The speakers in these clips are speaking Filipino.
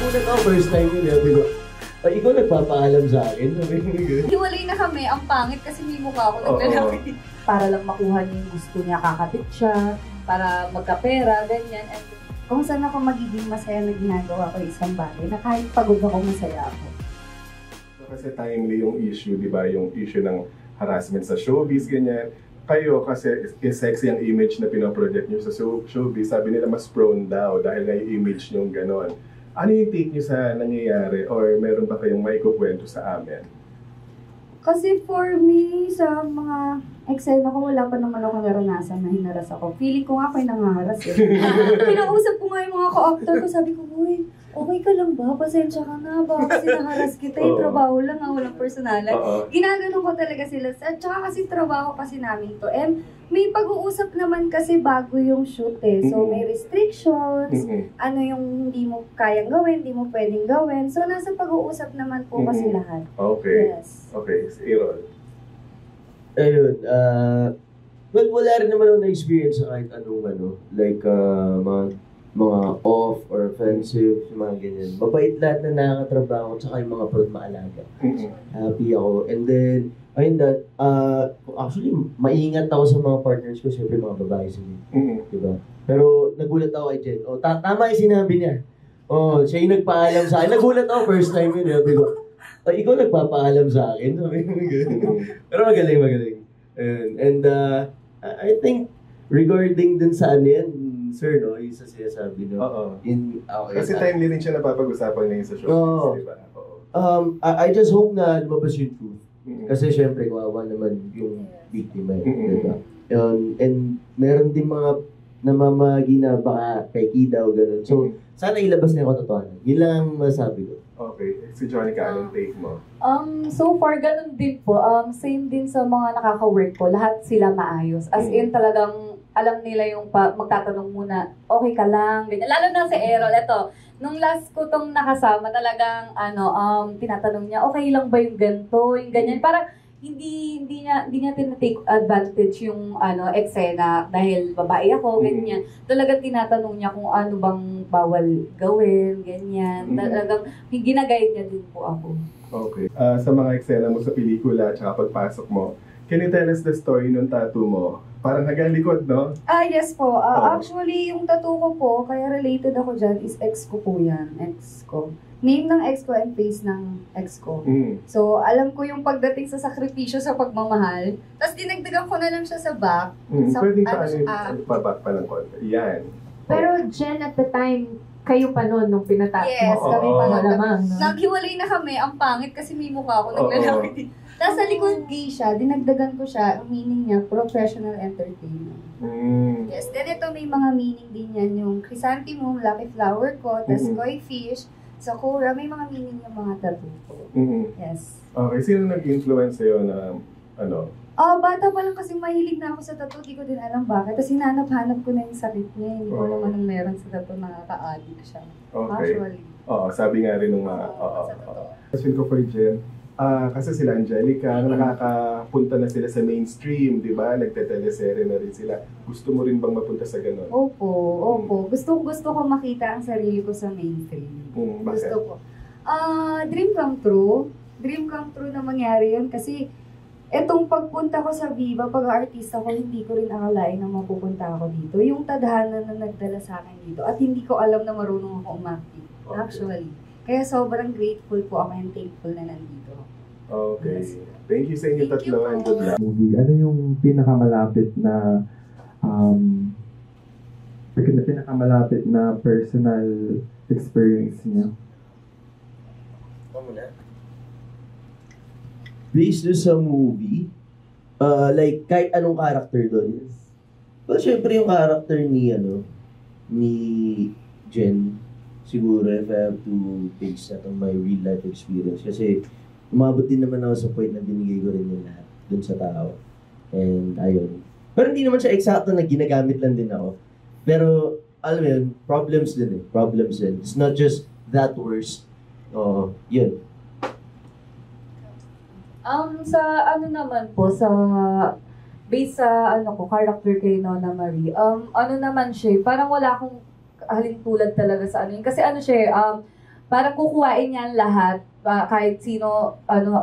nagulat ako first time yun, sabi ko, ikaw nagpapaalam sa akin? Sabi ko yun. Hiwalay na kami, ang pangit kasi may mukha ako naglalaki. Para lang makuha niya yung gusto niya, kakapit siya, para magkapera, ganyan. And kung saan ako magiging masaya na ginagawa ko isang bagay, na kahit pagod ako, masaya ako. Kasi timely yung issue, di ba? Yung issue ng harassment sa showbiz, ganyan. Kayo, kasi sexy ang image na pinaproject nyo sa showbiz, sabi nila mas prone daw dahil nga yung image nyo gano'n. Ano yung take nyo sa nangyayari or meron ba kayong maikukwento sa amin? Kasi for me, sa mga eksena ko, wala pa naman ako naranasan na hinaras ako. Feeling ko nga ako'y nangaharas eh. Kinausap ko nga yung mga ko-actor ko, sabi ko, uy, okay ka lang ba? Pasensya ka na ba? Kasi naharas kita, yung trabaho lang, walang personalan. Ginaganon ko talaga sila. At saka kasi trabaho kasi namin to. And may pag-uusap naman kasi bago yung shoot eh. So may restrictions, ano yung hindi mo kayang gawin, hindi mo pwedeng gawin. So nasa pag-uusap naman po kasi lahat. Okay. Yes. Okay, si Aaron. Ayun, well, wala rin naman ako na-experience sa kahit anong like mga off or offensive, mga ganyan. Mabait lahat na nakakatrabaho at saka yung mga prod maalaga. Happy ako. And then, ayun that, actually, maingat ako sa mga partners ko, siyempre mga babae sila. Diba? Pero nagulat ako kay Jen. Tama yung sinabi niya. Siya yung nagpaalam sa akin. Nagulat ako first time yun. Sabi ko, ikaw nagpapaalam sa akin. Sabi ko, pero magaling. And I think, regarding dun sa ano yan, sir, no, yung sa sinasabi, no? Kasi timely rin siya napapag-usapan ngayon sa showbiz, di ba? I just hope na lumabas yung truth. Kasi syempre, kawawa naman yung biktima, di ba? And meron din mga namamagi na baka peki daw, gano'n. So, sana ilabas na yung katotohanan. Yun lang ang masabi ko. Okay. Si Jonica, anong take mo? So far, ganun din po. Same din sa mga nakaka-work ko. Lahat sila maayos. As in, talagang alam nila yung magtatanong muna, okay ka lang, ganyan. Lalo na si Errol, eto, nung last ko tong nakasama, talagang, tinatanong niya, okay lang ba yung ganito, yung ganyan. Parang, hindi niya tinatake advantage yung eksena dahil babae ako, ganyan. Talagang tinatanong niya kung ano bang bawal gawin, ganyan. Talagang ginaguide niya din po ako. Okay. Sa mga eksena mo sa pelikula at pagpasok mo, can you tell us the story ng tattoo mo? Parang nagalikod, no? Yes po. Actually, yung tattoo ko po, kaya related ako dyan, is ex ko po yan. Ex ko. Name ng ex ko and face ng ex ko. So, alam ko yung pagdating sa sakripisyo sa pagmamahal. Tapos dinagdagan ko na lang siya sa back. Pwede pa pa ng konti. Yan. Pero Jen, at the time, kayo pa noon nung pinatat mo. Yes, kami pa noon. Naghiwalay na kami. Ang pangit kasi may mukha ako naglalaki. Tapos sa likod gay siya, dinagdagan ko siya. Ang meaning niya, professional entertainer. Yes, then ito may mga meaning din yan. Yung chrysanthemum, lucky flower ko, tapos koi fish, sakura, may mga meaning yung mga tattoo ko. Yes. Okay, sino nag-influence sa'yo na Bata pa lang kasi mahilig na ako sa tattoo, di ko din alam bakit. Tapos hinanap-hanap ko na yung sakit niya, hindi ko alam anong meron sa tattoo, nakaka-addict siya. Okay. Actually. Sabi nga rin nung mga, Question ko for Jen, kasi sila Angelica, nakakapunta na sila sa mainstream, di ba? Nagte-teleserye na rin sila. Gusto mo rin bang mapunta sa ganun? Opo. Gusto ko makita ang sarili ko sa mainstream. Bakit? Gusto ko. Dream come true. Dream come true na mangyari yun kasi etong pagpunta ko sa Viva, pag-artista ko, hindi ko rin akalain na mapupunta ako dito. Yung tadhana na nagdala sa akin dito at hindi ko alam na marunong ako umacting. Actually. Kaya sobrang grateful po ako and thankful na nandito. Okay. Thank you sa inyo tatlo and good luck. Movie, ano yung pinakamalapit na personal experience niya? Based doon sa movie, like kahit anong character doon. Well, syempre yung character ni Jen, siguro if I have to base that on my real life experience. Kasi umabot din naman ako sa point na binigay ko rin yung lahat dun sa tao. And ayun. Pero hindi naman siya eksakto na ginagamit lang din ako. Pero, alam mo yun, problems din. It's not just that worst. Yun. Sa naman po, based sa character kay Nona Marie, naman siya, parang wala akong halintulad talaga sa yun. Kasi siya, Para kukuhain niya ang lahat, kahit sino,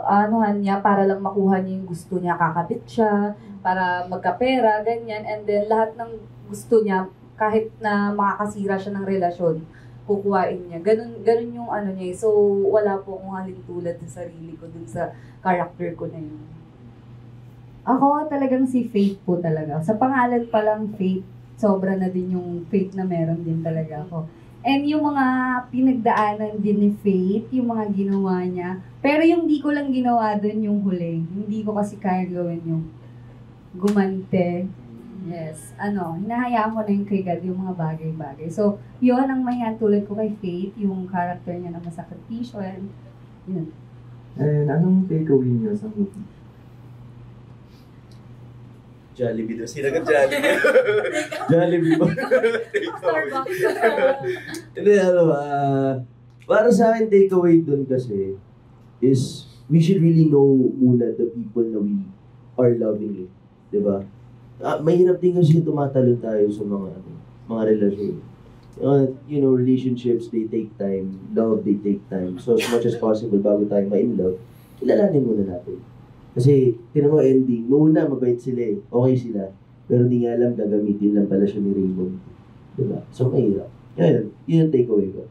anuhan niya, para lang makuha niya yung gusto niya, kakabit siya, para magkapera, ganyan. And then, lahat ng gusto niya, kahit na makakasira siya ng relasyon, kukuhain niya. Ganun yung ano niya. So, wala po akong halintulad sa sarili ko dun sa character ko na yun. Ako talagang si Faith po talaga. Sa pangalan pa lang Faith, sobra na din yung Faith na meron din talaga ako. And yung mga pinagdaanan din ni Faith, yung mga ginawa niya. Pero yung di ko lang ginawa dun yung huli. Hindi ko kasi kaya gawin yung gumante. Yes. Hinahayaan ko na yung kay God yung mga bagay-bagay. So, yun ang may tulad ko kay Faith, yung character niya na masakripisyo. And, yun. And anong takeaway niyo sa movie? Jollibee daw. Sinagot Jollibee. Jollibee ba? Starbucks. Hindi, para sa akin, takeaway dun kasi is we should really know muna the people na we are loving. Diba? Mahirap din kasi tumatalon tayo sa mga relasyon. Relationships, they take time. Love, they take time. So, as much as possible, bago tayo ma-in love, kilalanin muna natin. Kasi, tinan mo ending, noon na mabait sila eh. Okay sila. Pero di nga alam, gagamitin lang pala siya ni Raymond. Diba? So, mahirap. Yun yung takeaway ko.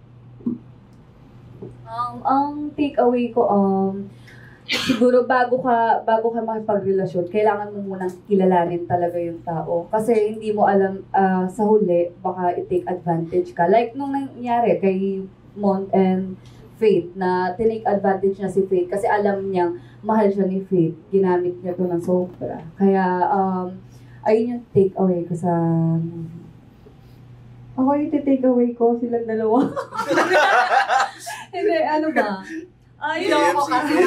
Ang takeaway ko, siguro bago ka makipagrelasyon, kailangan mo munang kilalanin talaga yung tao. Kasi hindi mo alam sa huli, baka i-take advantage ka. Like nung nangyari kay Mont and Faith, na tinake advantage niya si Faith kasi alam niyang mahal siya ni Faith. Ginamit niya to ng sobra. Kaya, ayun yung takeaway ko sa movie. Ako yung take away ko, silang dalawa. Hindi, ano ba? Ay, ako kasi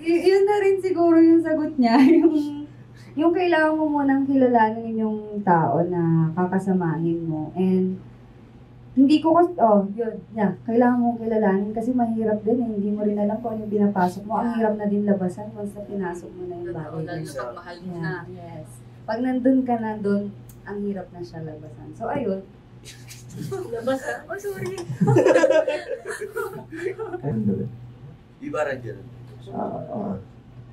Yun na rin siguro yung sagot niya. Yung kailangan mo munang kilalanin yung tao na kakasamahin mo. And hindi ko kasi, kailangan mong kilalanin kasi mahirap din eh. Hindi mo rin alam kung ano yung pinapasok mo. Ang hirap na din labasan once na pinasok mo na yung bagay. Lalo na pag mahal mo na. Yes. Pag nandun ka na doon, ang hirap na siya labasan. So, ayun. Labasan? Oh, sorry. Di ba rin dyan?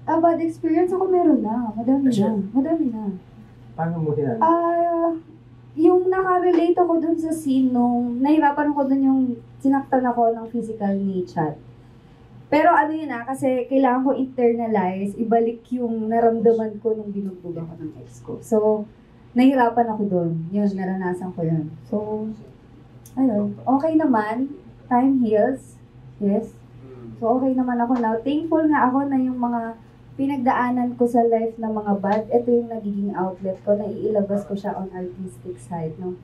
Bad experience ako meron na. Madami na. Paano mo yan? Yung nakarelate ako dun sa scene nung nahirapan ako dun yung sinaktan ako ng physical ni Chad. Pero kasi kailangan ko internalize, ibalik yung naramdaman ko nung binugbog ako ng ex ko. So, nahirapan ako dun. Yun, naranasan ko yun. So, ayun. Okay naman. Time heals. Yes. So, okay naman ako now. Thankful nga ako na yung mga pinagdaanan ko sa life na mga bad, ito yung nagiging outlet ko, naiilabas ko siya on artistic side, no?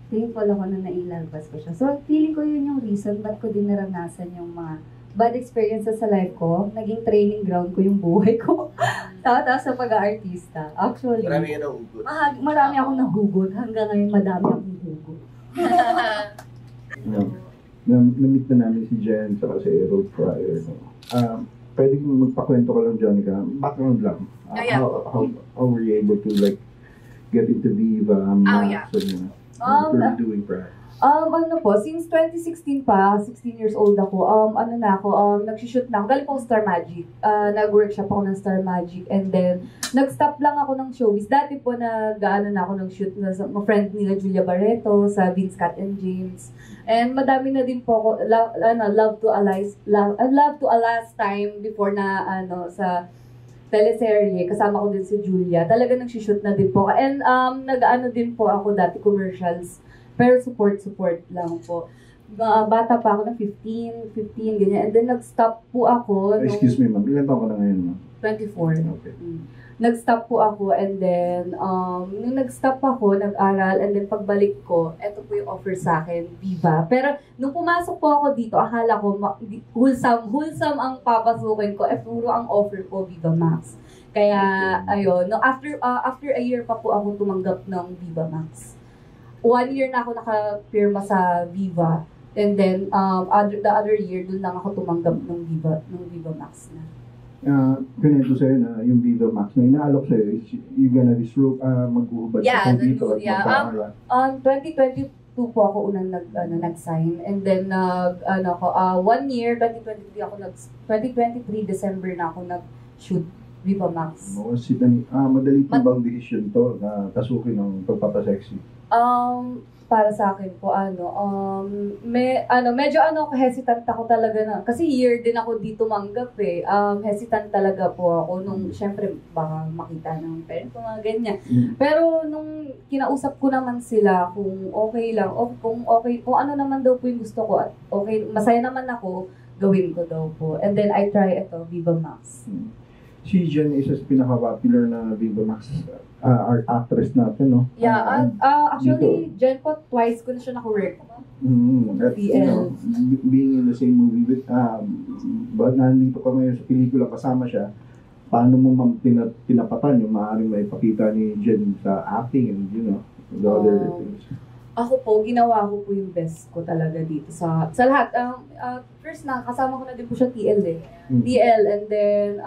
Thankful ako na nailabas ko siya. So, feeling ko yun yung reason ba't ko din naranasan yung mga bad experiences sa life ko. Naging training ground ko yung buhay ko. Tapos sa pag-aartista. Actually, Marami ka nahugot. marami akong nahugot. Hanggang ngayon, madami akong hugot. Na-meet na namin si Jen sa si Road Fryer. Pwede magpakwento ko lang, Jonica. Background lang. How were you able to get into Viva, Max, what were you doing prior? Since 2016 pa, 16 years old ako, nagsishoot na ako. Galing po Star Magic. Nag-workshop ako ng Star Magic. And then, nag-stop lang ako ng showbiz. Dati po, nag-ano na ako ng shoot sa mga friend nila Julia Barreto, sa Vince Cat and James. And madami na din po ako, love to a last time before na, sa teleserye. Kasama ko din si Julia. Talaga nagsishoot na din po. And, nag-ano din po ako dati, commercials. Pero support lang po. Bata pa ako ng 15, ganyan. And then, nag-stop po ako. Excuse me, ma'am. Ilan taon ka na ngayon, ma'am? 24. Okay. Nag-stop po ako and then, nung nag-stop ako, nag-aral, and then pagbalik ko, eto po yung offer sa akin, Viva. Pero, nung pumasok po ako dito, akala ko, wholesome ang papasukin ko, puro ang offer ko, Viva Max. Kaya, ayun, no, after a year pa po ako tumanggap ng Viva Max. 1 year na ako nakapirma sa Viva. And then, the other year, dun lang ako tumanggap ng Viva Max na. Ganito sa'yo na yung Viva Max na inaalok sa'yo is you're gonna disrobe, mag-uubad sa computer at magpapala. 2022 po ako unang nag-sign. And then, 1 year, 2023 December na ako nag-shoot Viva Max. Madali po bang decision to na tasukin ng pagpapasexy? Para sa akin po, medyo hesitant ako talaga na, kasi year din ako dito manggap eh. Hesitant talaga po ako nung, syempre, baka makita ng parents ko, mga ganyan. Pero nung kinausap ko naman sila, kung okay lang, kung ano naman daw po yung gusto ko, at okay, masaya naman ako, gawin ko daw po. And then I try ito, Viva Max. Si Jen is as pinaka-popular na Viva Max art actress natin, no? Yeah, actually, Jen po, twice ko na siya naka-work. Being in the same movie with, but nandito ka ngayon sa pelikula, kasama siya, paano mo pinapatan yung maaaring maipakita ni Jen sa acting and, the other things? Ako po, ginawa ko po yung best ko talaga dito sa lahat. First na, kasama ko na din po siya TL eh. TL, and then,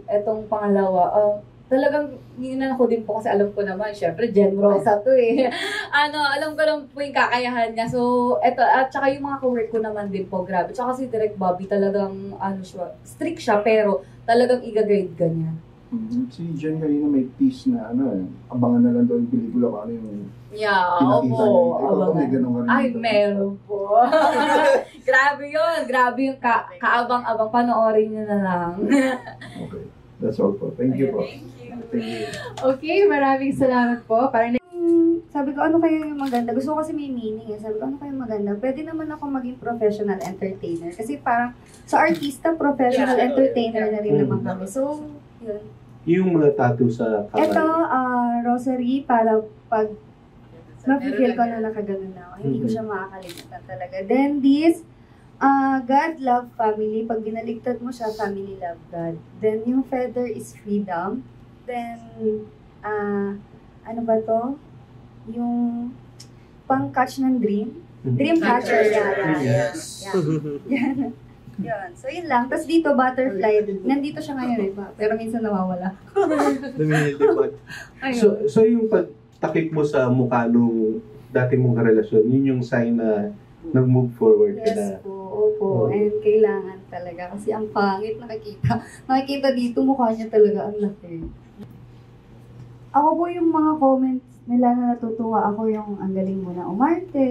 etong pangalawa, talagang ninan ko din po kasi alam ko naman, syempre, Jen Rosa to eh. Alam ko lang po yung kakayahan niya. So, eto, at saka yung mga ka-work ko naman din po, grabe. Tsaka si Direk Bobby, talagang, strict siya, pero talagang i-guide ka niya. Si Jen kanina may piece na, abangan na lang daw yung pelikula kung ano yung pinakita niya. Ikaw may ganun ka rin. Ay, meron po. Grabe yun. Grabe yung kaabang-abang. Panoorin niyo na lang. Okay. That's all po. Thank you po. Thank you. Okay, maraming salamat po. Sabi ko, ano kaya yung maganda? Gusto ko kasi may meaning eh. Sabi ko, ano kaya yung maganda? Pwede naman ako maging professional entertainer. Kasi parang, sa artista, professional entertainer na rin naman kami. So, yun. Yung mga tattoo sa kamay. Ito, rosary, para pag ma-feel ko na nakaganon na ako. Hindi ko siya makakalimutan talaga. Then this, God love family. Pag binaligtad mo siya, family love God. Then yung feather is freedom. Then, ano ba to? Yung pang-catch ng dream. Dream catcher. Yeah. Yan. Yun. So, yun lang. Tapos dito, butterfly. Nandito siya ngayon eh. Pero minsan nawawala. So yung pagtakip mo sa mukha nung dati mong karelasyon, yun yung sign na nag-move forward ka na. Yes po. Opo. And kailangan talaga. Kasi ang pangit nakikita. Nakikita dito, mukha niya talaga ang laki. Ako po yung mga comments nila na natutuwa ako yung ang galing mo na umarte,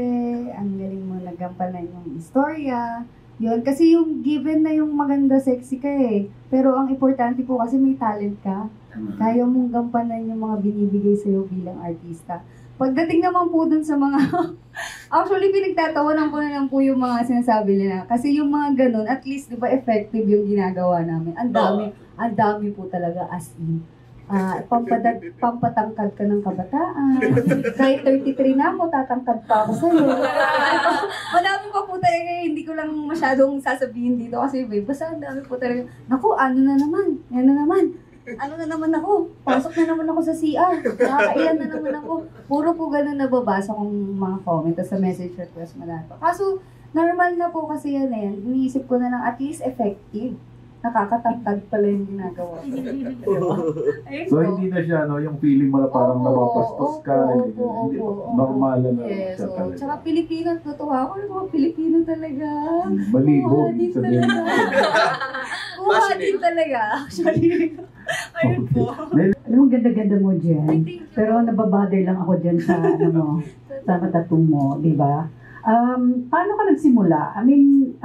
ang galing mo nagampanan yung istorya. Yun, kasi yung given na yung maganda, sexy ka eh. Pero ang importante po kasi may talent ka. Kaya mong gampanan yung mga binibigay sa'yo bilang artista. Pagdating naman po dun sa mga... Actually, pinagtatawanan ko na lang po yung mga sinasabi nila. Kasi yung mga ganun, at least, di ba, effective yung ginagawa namin. Ang dami po talaga as in. Pampatangkad ka ng kabataan. Kahit 33 na ako, tatangkad pa ako sa'yo. Madami pa po talaga, hindi ko lang masyadong sasabihin dito kasi basta ang dami po talaga. Naku, ano na naman? Ano na naman ako? Pasok na naman ako sa CR. Nakakailan na naman ako. Puro po ganun nababasa kong mga comment sa message request madami pa. Kaso, normal na po kasi yan eh. Iniisip ko na lang at least effective. Nakakatangkad pala yung ginagawa. So, hindi na siya, yung feeling mo na parang napapastos ka. Hindi, normal na yes, siya talaga. Tsaka Pilipino, totoo ako, mga Pilipino talaga. Maligo, sabihin mo. Kuha din talaga, actually. Ayun po. Alam mo, ganda-ganda mo dyan. Pero nababother lang ako dyan sa, sa tattoo mo, di ba? Paano ka nagsimula? I mean,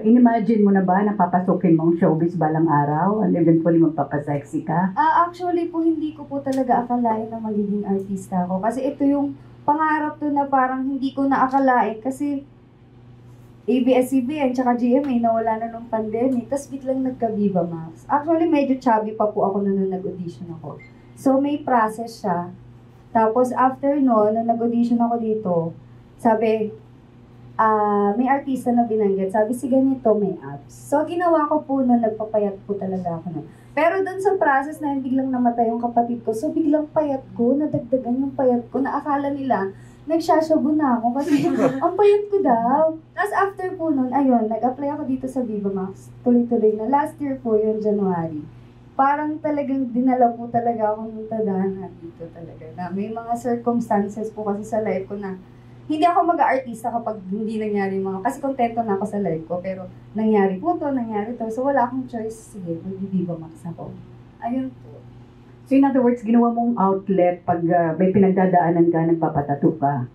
inimagine mo na ba na papasukin mong showbiz balang araw and eventually magpapasexy ka? Actually po, hindi ko po talaga akalain na magiging artista ako. Kasi ito yung pangarap to na parang hindi ko na akalain. Kasi ABS-CBN tsaka GMA nawala na nung pandemic. Tapos biglang nagka-Viva Max. Actually, medyo chubby pa po ako nung nag-audition ako. So, may process siya. Tapos after nung nag-audition ako dito, sabi, may artista na binanggit. Sabi, si ganito, may abs. So, ginawa ko po na nagpapayat po talaga ako nun. Pero dun sa process na yun, biglang namatay yung kapatid ko. So, biglang payat ko, nadagdagan yung payat ko, na akala nila, nagsasyabu na ako kasi ang payat ko daw. Tapos after po nun, ayun, nag-apply ako dito sa Viva Max. Tuloy-tuloy na. Last year po, yung January. parang talagang dinala po talaga ako ng tadhana dito talaga. Na may mga circumstances po kasi sa life ko na hindi ako mag-aartista kapag hindi nangyari mga, kasi kontento na ako sa life ko, pero nangyari po to, nangyari to. So wala akong choice, sige, mag-Viva Max ako. Ayun po. So in other words, ginawa mong outlet pag may pinagdadaanan ka, nagpapatato ka.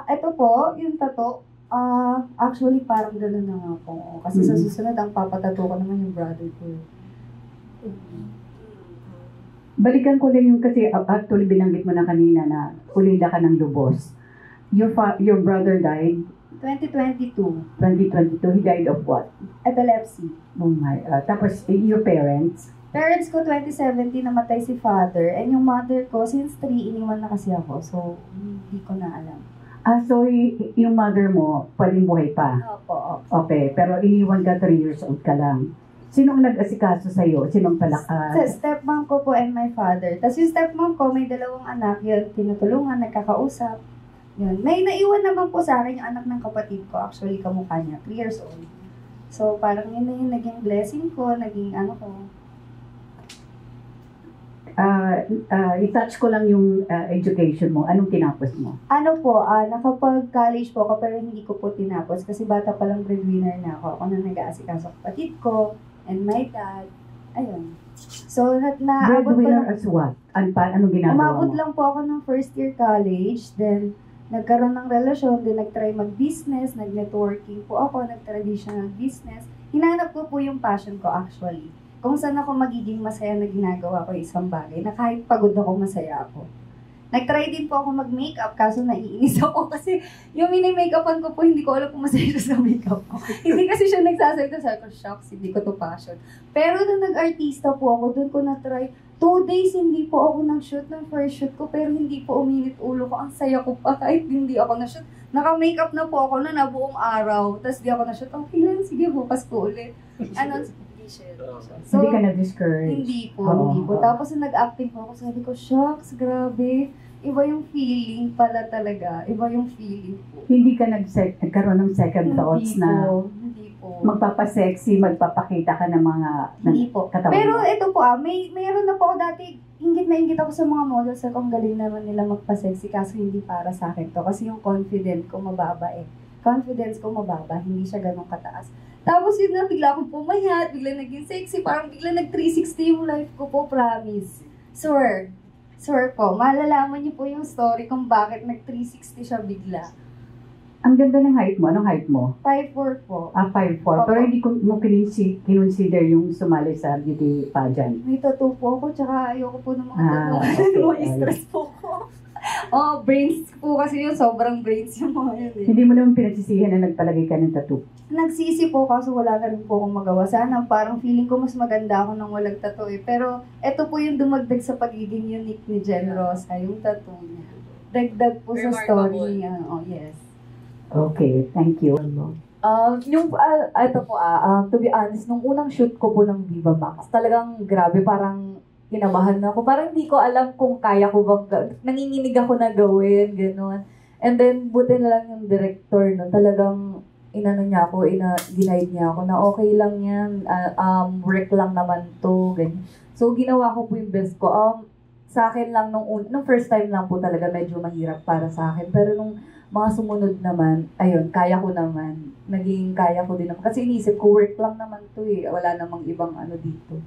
Ito po, yung tato, actually parang gano'n na nga po. Kasi sa susunod, ang papatato ko naman yung brother ko. Balikan ko lang yung, kasi actually binanggit mo na kanina na ulila ka ng lubos. Your brother died 2022, 2022. He died of what? epilepsy. Oh my, tapos your parents? Parents ko, 2017, namatay si father. And yung mother ko, since 3, iniwan na kasi ako. So, hindi ko na alam. So yung mother mo, pwedeng buhay pa? Opo. Okay, pero iniwan ka 3 years old ka lang. Sinong nag-asikaso sa'yo? Sinong palakas? Stepmom ko po and my father. Tapos yung stepmom ko, may 2 anak. Yun, tinutulungan, nagkakausap. Yun. May naiwan naman po sa akin yung anak ng kapatid ko. Actually, kamukha niya. 3 years old. So, parang yun na yung naging blessing ko, naging ano ko. I-touch ko lang yung education mo. Anong tinapos mo? Ano po, nakapag-college po ako pero hindi ko po tinapos kasi bata pa lang breadwinner na ako. Ako na nag-aasikaso kapatid ko and my dad. Ayun. So, naabot ko Breadwinner lang. as what? Anong ginagawa Umabot mo? lang po ako ng first year college. Then, nagkaroon ng relasyon. Then, nag-try mag-business. Nag-networking po ako. Nag-traditional business. Hinanap ko po yung passion ko actually. Kung saan ako magiging masaya na ginagawa ko isang bagay na kahit pagod ako, masaya ako. Nag-try din po ako mag-makeup kaso naiinis ako kasi yung mini-makeupan ko po, hindi ko alam kung masaya siya sa makeup ko. Hindi kasi siya nagsasalita, sabi ko, shucks, hindi ko to passion. Pero nung nag-artista po ako, doon ko na-try. 2 days hindi po ako nag-shoot ng first shoot ko, pero hindi po uminit ulo ko. Ang saya ko pa kahit hindi ako na-shoot. Naka-makeup na po ako na buong araw, tapos di ako na-shoot. Okay lang, sige, bukas po ulit. Ano, So, hindi ka na-discourage? Hindi po. Tapos nung nag-acting po ako, sabi ko, shucks, grabe. Iba yung feeling pala talaga. Iba yung feeling po. Hindi ka nagkaroon ng second thoughts na Hindi po. magpapasexy, magpapakita ka ng mga Hindi po. katawan Pero mo? ito po, mayroon na po ako dati, ingit na ingit ako sa mga models na kung galing naman nila magpa-sexy kaso hindi para sa akin to. Kasi yung confidence ko mababa Confidence ko mababa, hindi siya ganun kataas. Tapos yun na, bigla akong pumayat, bigla naging sexy, parang bigla nag-360 yung life ko po, promise. Swear po, malalaman niyo po yung story kung bakit nag-360 siya bigla. Ang ganda ng height mo. Anong height mo? 5'4" po. 5'4". Opo. Pero hindi mo kinonsider yung sumali sa beauty pageant. May tattoo po ako, tsaka ayoko po ng mga okay. tattoo. Stress po ko. Brains po kasi yun, sobrang brains yung mga yun eh. Hindi mo naman pinagsisihan na nagpalagay ka ng tattoo. Nagsisi po kaso wala na rin po akong magawa. Sana parang feeling ko mas maganda ako nang walang tattoo eh. Pero eto po yung dumagdag sa pagiging unique ni Jen Rosa, yung tattoo niya. Dagdag po sa story niya. Oh, yes. Okay, thank you. To be honest, nung unang shoot ko po ng Viva Max, talagang grabe, parang kinabahan ako. Parang hindi ko alam kung kaya ko bang, nanginginig ako na gawin, gano'n. And then, buti na lang yung director, no, talagang niya ako, ginaid niya ako na okay lang yan, work lang naman to, ganyan. So, ginawa ko po yung best ko. Sa akin lang, nung first time lang po talaga, medyo mahirap para sa akin. Pero nung mga sumunod naman, ayun, kaya ko naman. Naging kaya ko din naman. Kasi inisip ko, work lang naman to eh. Wala namang ibang ano dito.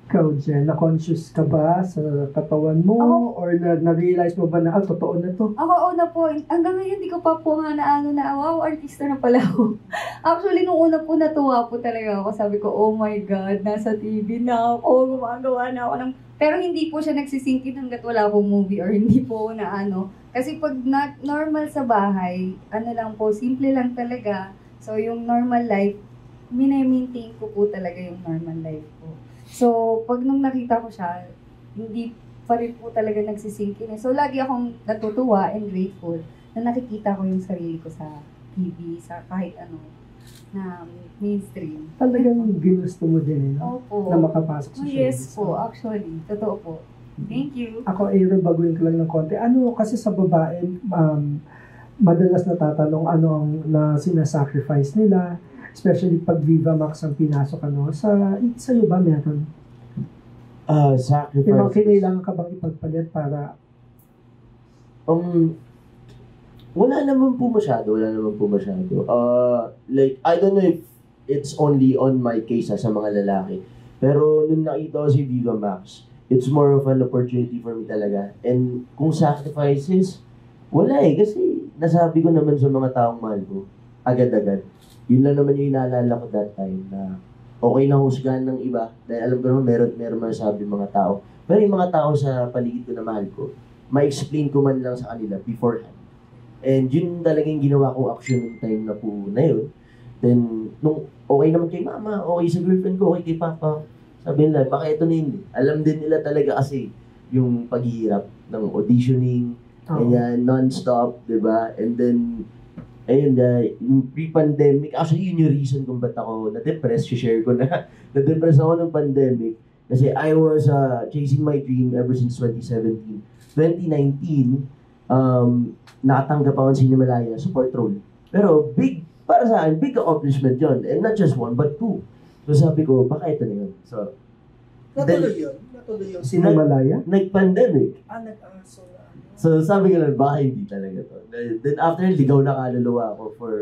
Ikaw, Jen, na-conscious ka ba sa katawan mo? Or na-realize mo ba na, totoo na to? Ako, una po, hanggang ngayon, hindi ko pa po nga wow, artista na pala ako. Actually, nung una po, natuwa po talaga ako. Sabi ko, oh my God, nasa TV na ako, gumagawa na ako ng... Pero hindi po siya nagsisingkit hanggat wala akong movie or hindi po na ano. Kasi pag normal sa bahay, lang po, simple lang talaga. So, yung normal life, maintain ko po talaga yung normal life ko. So, pag nung nakita ko siya, hindi pa rin po talaga nagsisingkin. So, lagi akong natutuwa and grateful na nakikita ko yung sarili ko sa TV, sa kahit ano, na mainstream. Talagang ginusto mo din, Opo. na makapasok sa showbiz. Yes po, actually. Totoo po. Thank you. Ako, baguhin ko lang ng konti. Kasi sa babae, madalas natatanong ano ang na sinasacrifice nila, especially pag Viva Max ang pinasok, sa'yo ba meron? May mga Sacrifices. kinailangan ka bang ipagpalit para Wala naman po masyado. Like, I don't know if it's only on my case sa mga lalaki. Pero nung nakita ko si Viva Max, it's more of an opportunity for me talaga. And kung sacrifices, wala kasi nasabi ko naman sa mga taong mahal ko, agad-agad. Yun lang naman yung inaalala ko that time na okay na husgahan ng iba. Dahil alam ko naman, meron masasabi mga tao. Pero yung mga tao sa paligid ko na mahal ko, ma-explain ko man lang sa kanila beforehand. And yun talagang ginawa kong action ng time na po na yun. Then, nung okay naman kay mama, okay sa girlfriend ko, okay kay papa, sabi nila, baka ito na yun. Alam din nila talaga kasi yung paghihirap ng auditioning, ganyan, non-stop, diba? And then, ayun, yung pre-pandemic, actually yun yung reason kung ba't ako na-depress, share ko na, na-depress ako ng pandemic. Kasi I was chasing my dream ever since 2017. 2019, nakatanggap ako ng Cinemalaya support role. Pero para sa akin, big accomplishment yon. And not just one, but two. So sabi ko, baka ito na yun. So, natuloy yung Cinemalaya? Nag-pandemic. Nag-aso. So sabi ko lang, baka hindi talaga to. Then after, ligaw na kaluluwa ako for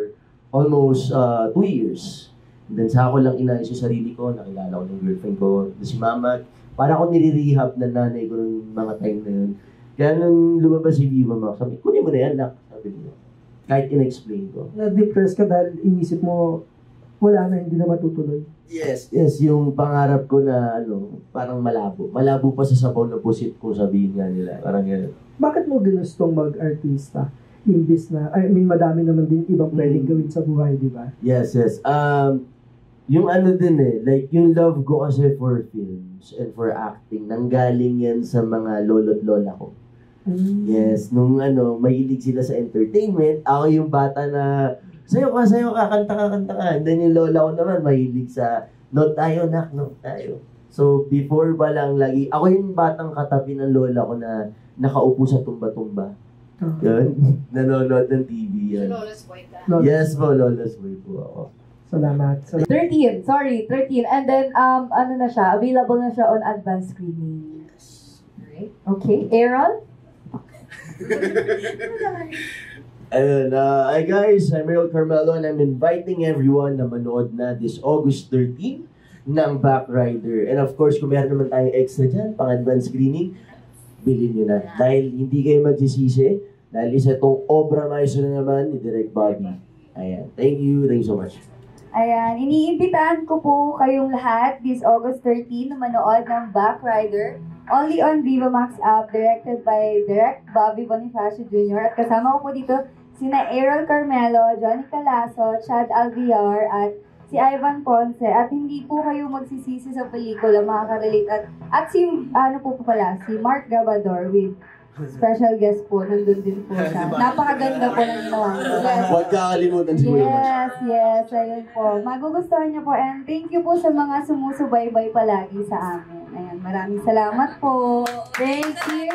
almost 2 years. And then sa ako lang inayos yung sarili ko, nakilala ko ng girlfriend ko, si mama. Para ako nire-rehab na nanay ko ng mga time na yun. Kaya nung lumabas si Viva Max, sabi, kunin mo na yan, nak. Sabi niya. Kahit in-explain ko. Na-depress ka dahil inisip mo, wala na, hindi na matutuloy. Yes, yung pangarap ko na, parang malabo. Malabo pa sa sabaw na pusit kung sabihin nga nila. Parang gano'n. Bakit mo ginustong mag-artista? Imbis na, madami naman din ibang pwedeng gawin sa buhay, di ba? Yes. Yung din like yung love ko kasi for films and for acting, nanggaling yan sa mga lolo't lola ko. Yes, nung mahilig sila sa entertainment, ako yung bata na sayo ka, kanta ka. And then yung lola ko naman, mahilig sa note tayo. So, before pa lang lagi, ako yung batang katabi ng lola ko na nakaupo sa tumba-tumba. Yun, nanonood ng TV yan. Lola's Boy ka? Yes po, Lola's Boy po ako. Salamat. 13. And then, na siya, available na siya on advanced screening. Right? Okay. Aaron? Hi guys, I'm Errol Carmelo and I'm inviting everyone na manood na this August 13 ng Backrider. And of course, kung meron naman tayong extra dyan, pang advance screening, bilhin nyo na. Dahil hindi kayo magsisisi, dahil isa itong obra maestro na naman ni Direk Bobby. Ayan, thank you so much. Ayan, iniimbitahan ko po kayong lahat this August 13 na manood ng Backrider. Only on Viva Max app, directed by Direk Bobby Bonifacio Jr. At kasama ko po dito sina Errol Carmelo, Johnny Calaso, Chad Alviar, at si Ivan Ponce. At hindi po kayo magsisisi sa pelikula, makaka-relate. At si si Mark Gabador with special guest po, nandun din po siya. Napakaganda po ng ginawa niyo. Huwag kakalimutan si Kuya Max. Yes, ayun po. Magugustuhan niyo po and thank you po sa mga sumusubaybay palagi sa amin. Ayan, maraming salamat po. Thank you.